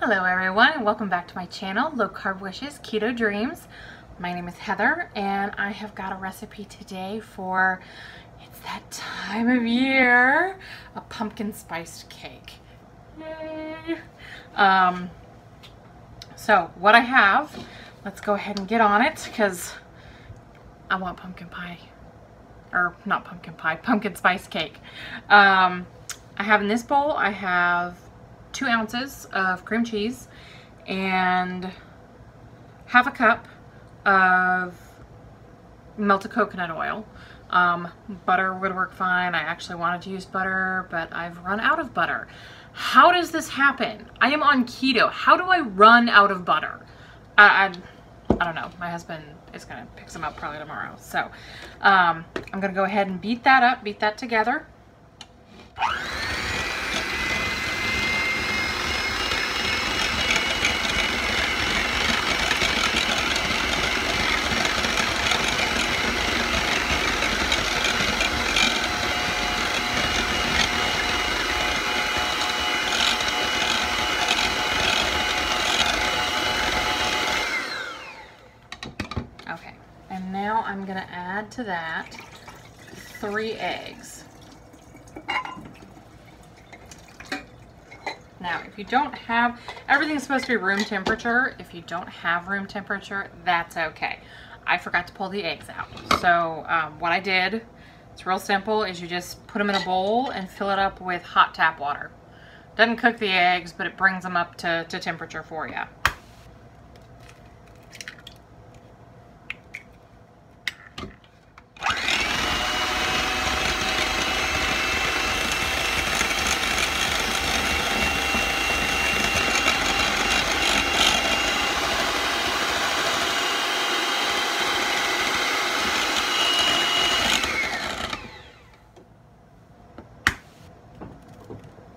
Hello everyone, and welcome back to my channel, Low Carb Wishes, Keto Dreams. My name is Heather, and I have got a recipe today for, it's that time of year, a pumpkin spiced cake. Yay! So what I have, let's go ahead and get on it, because I want pumpkin pie, or not pumpkin pie, pumpkin spice cake. I have in this bowl, I have 2 ounces of cream cheese and half a cup of melted coconut oil. Butter would work fine. I actually wanted to use butter, but I've run out of butter. How does this happen? I am on keto. How do I run out of butter? I don't know. My husband is going to pick some up probably tomorrow. So I'm going to go ahead and beat that together. Okay, and now I'm going to add to that 3 eggs. Now, if you don't have, everything's supposed to be room temperature. If you don't have room temperature, that's okay. I forgot to pull the eggs out. So what I did, it's real simple, is you just put them in a bowl and fill it up with hot tap water. Doesn't cook the eggs, but it brings them up to temperature for you.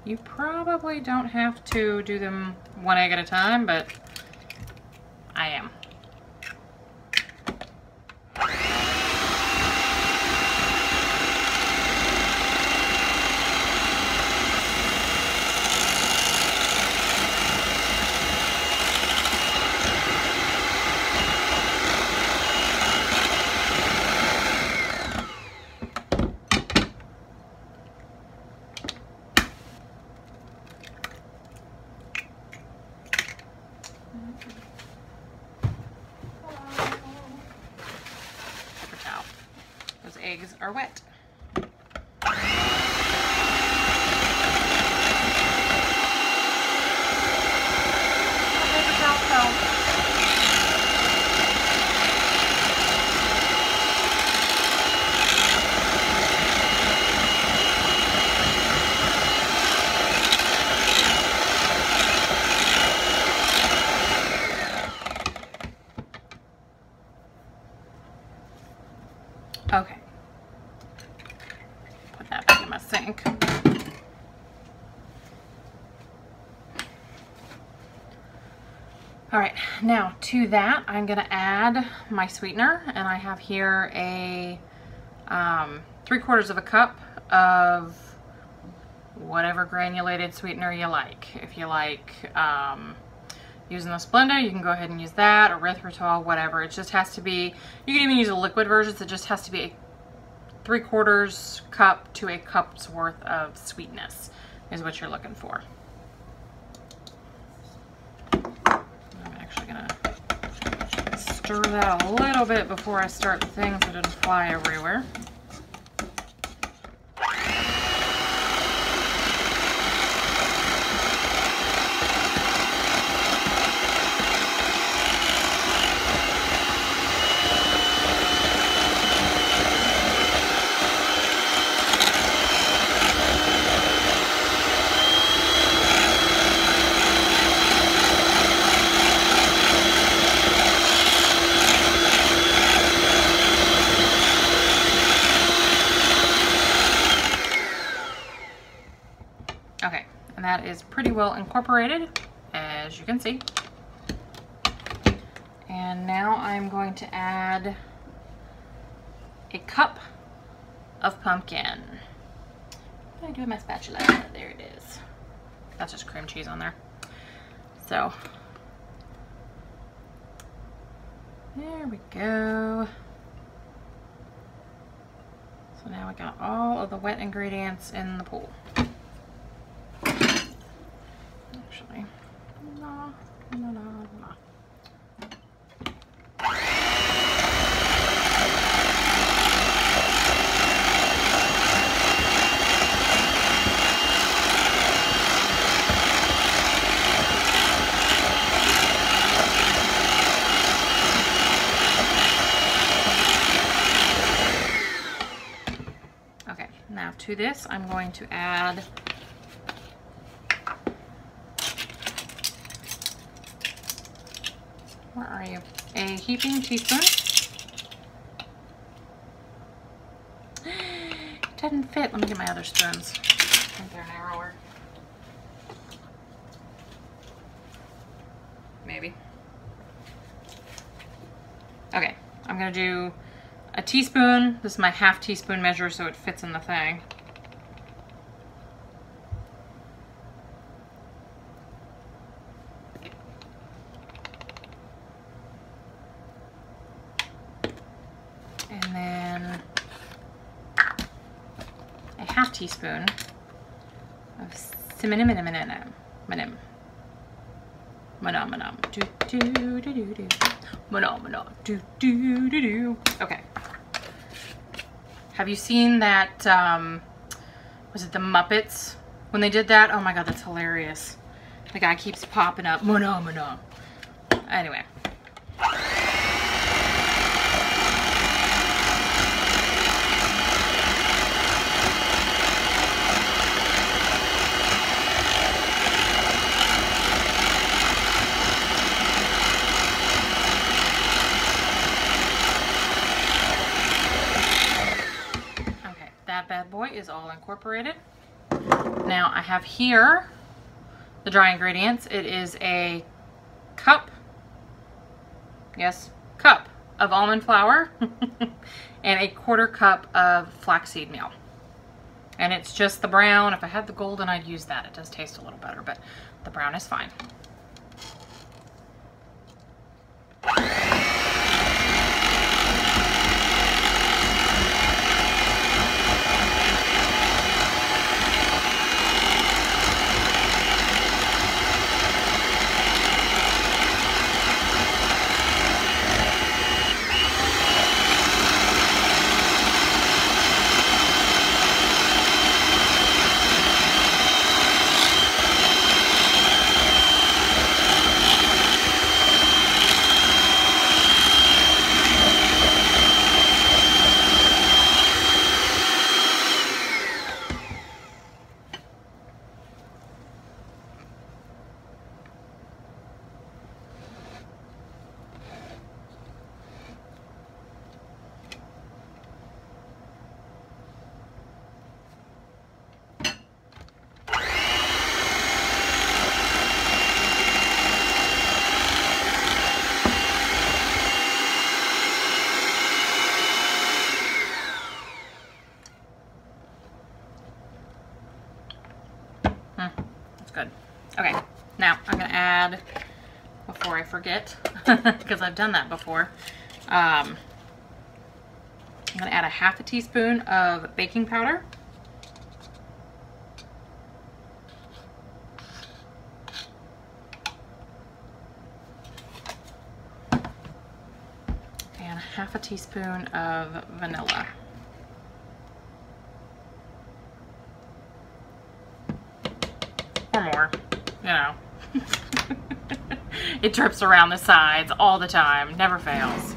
You probably don't have to do them 1 egg at a time, but I am. Paper towel. Those eggs are wet. Okay, put that back in my sink. All right, now to that, I'm gonna add my sweetener, and I have here a 3/4 of a cup of whatever granulated sweetener you like. If you like using the Splenda, you can go ahead and use that, or erythritol, whatever. It just has to be, you can even use a liquid version, so it just has to be a 3/4 cup to a cup's worth of sweetness is what you're looking for. I'm actually gonna stir that a little bit before I start the thing so it doesn't fly everywhere. Okay, and that is pretty well incorporated, as you can see. And now I'm going to add a cup of pumpkin. What did I do with my spatula? There it is. That's just cream cheese on there. So there we go. So now I got all of the wet ingredients in the pool. Actually, no. Okay, now to this, I'm going to add where are you? A heaping teaspoon. It doesn't fit. Let me get my other spoons. I think they're narrower. Maybe. Okay, I'm gonna do a teaspoon. This is my half teaspoon measure so it fits in the thing. And then a half teaspoon of cinnamon. Okay. Have you seen that, was it the Muppets? When they did that? Oh my god, that's hilarious. The guy keeps popping up. Anyway. That bad boy is all incorporated. Now I have here the dry ingredients. It is a cup, yes, cup of almond flour and a 1/4 cup of flaxseed meal. And it's just the brown. If I had the golden, I'd use that. It does taste a little better, but the brown is fine. That's good. Okay, now I'm gonna add, before I forget, because I've done that before, I'm gonna add a half a teaspoon of baking powder. And half a teaspoon of vanilla. Or more, you know. It drips around the sides all the time, never fails.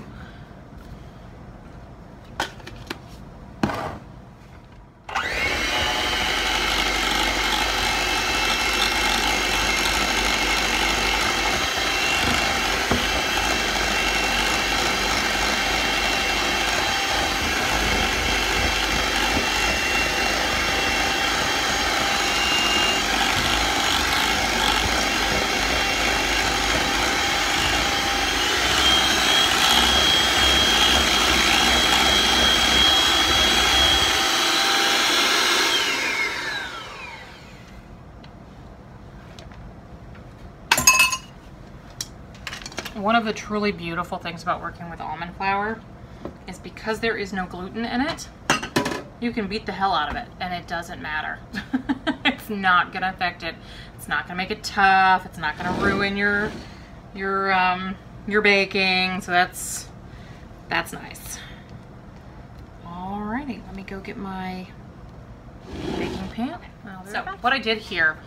one of the truly beautiful things about working with almond flour is because there is no gluten in it, you can beat the hell out of it and it doesn't matter. It's not gonna affect it. It's not gonna make it tough. It's not gonna ruin your baking. So that's nice. Alrighty, let me go get my baking pan. So what I did here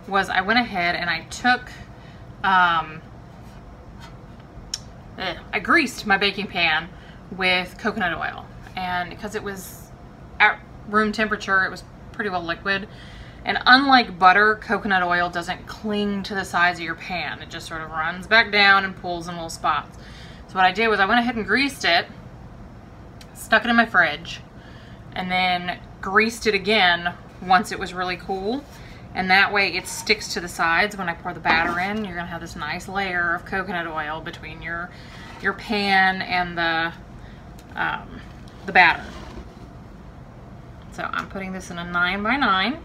was I went ahead and I took, I greased my baking pan with coconut oil, and because it was at room temperature, it was pretty well liquid. And unlike butter, coconut oil doesn't cling to the sides of your pan. It just sort of runs back down and pulls in little spots. So what I did was I went ahead and greased it, stuck it in my fridge, and then greased it again once it was really cool. And that way it sticks to the sides when I pour the batter in. You're gonna have this nice layer of coconut oil between your pan and the batter. So I'm putting this in a 9 by 9.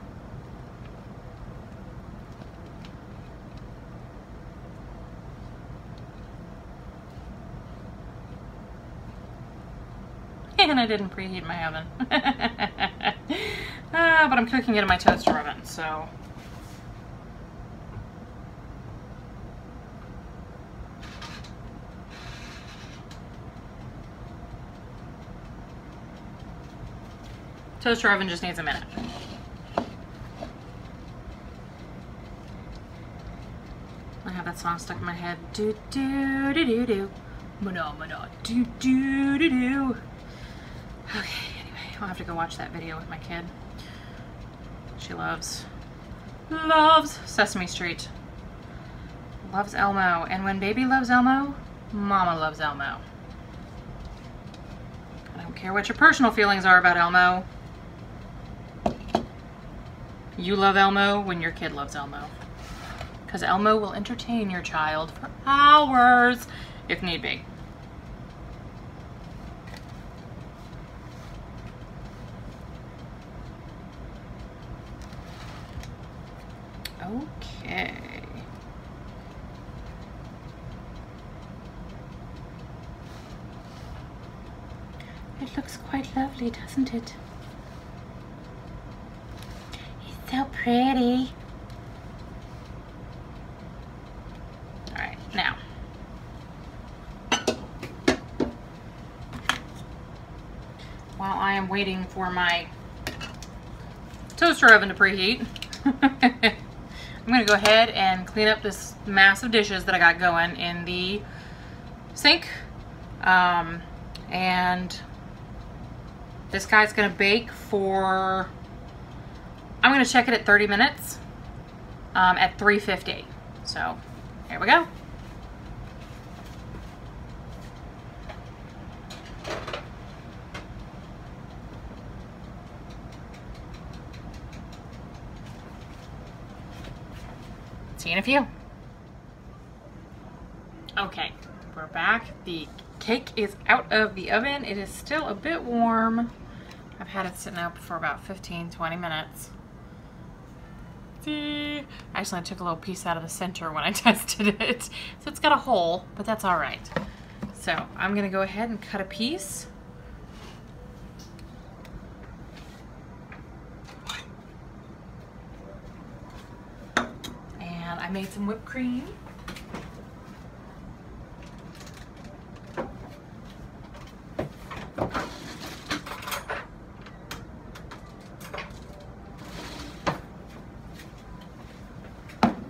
And I didn't preheat my oven. But I'm cooking it in my toaster oven, so. Toaster oven just needs a minute. I have that song stuck in my head. Do do do do do. Mana mana do do do do. Okay, anyway, I'll have to go watch that video with my kid. She loves Sesame Street. Loves Elmo. And when baby loves Elmo, mama loves Elmo. I don't care what your personal feelings are about Elmo. You love Elmo when your kid loves Elmo. Because Elmo will entertain your child for hours if need be. Okay. It looks quite lovely, doesn't it? It's so pretty. All right, now. While I am waiting for my toaster oven to preheat, I'm gonna go ahead and clean up this mass of dishes that I got going in the sink. And this guy's gonna bake for, I'm gonna check it at 30 minutes at 350. So here we go. See you in a few. Okay, we're back. The cake is out of the oven. It is still a bit warm. I've had it sitting up for about 15-20 minutes. See? I actually took a little piece out of the center when I tested it. So it's got a hole, but that's all right. So I'm gonna go ahead and cut a piece. I made some whipped cream.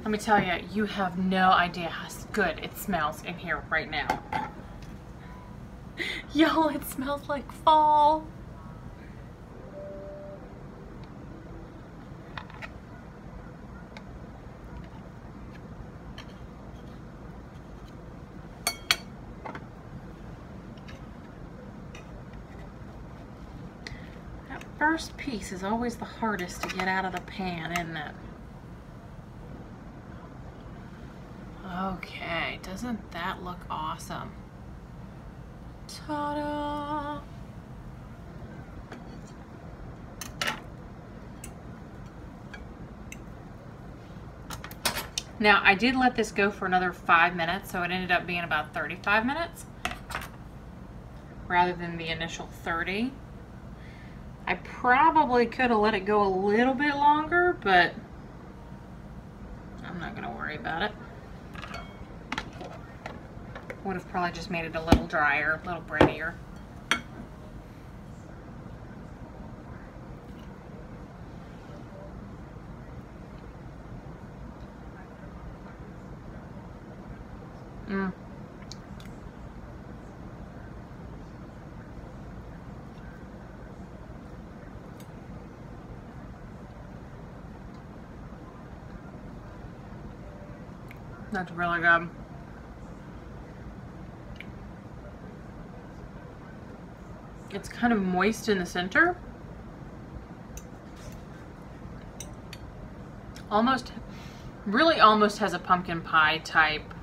Let me tell you, you have no idea how good it smells in here right now. Y'all, it smells like fall. First piece is always the hardest to get out of the pan, isn't it? Okay, doesn't that look awesome? Ta-da! Now, I did let this go for another 5 minutes, so it ended up being about 35 minutes rather than the initial 30. I probably could have let it go a little bit longer, but I'm not going to worry about it. Would have probably just made it a little drier, a little breadier. That's really good. It's kind of moist in the center. Really almost has a pumpkin pie type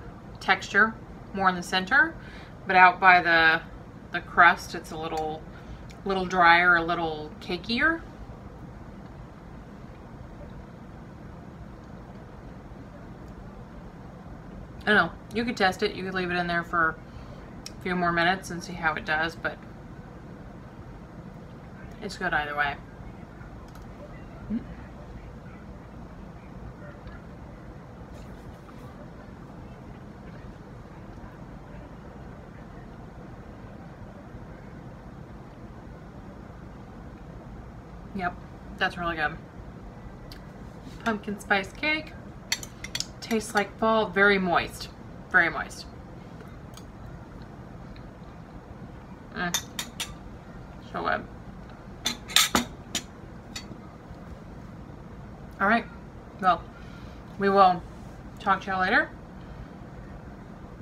texture, more in the center, but out by the crust, it's a little drier, a little cakier. I don't know, you could test it. You could leave it in there for a few more minutes and see how it does, but it's good either way. Yep, that's really good. Pumpkin spice cake. Tastes like fall, very moist. Very moist. So good. Alright, well, we will talk to y'all later.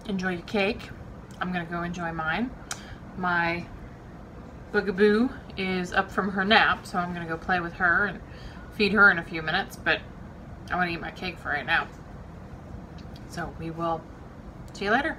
Enjoy your cake. I'm gonna go enjoy mine. My Boogaboo is up from her nap, so I'm gonna go play with her and feed her in a few minutes, but I want to eat my cake for right now. So we will see you later.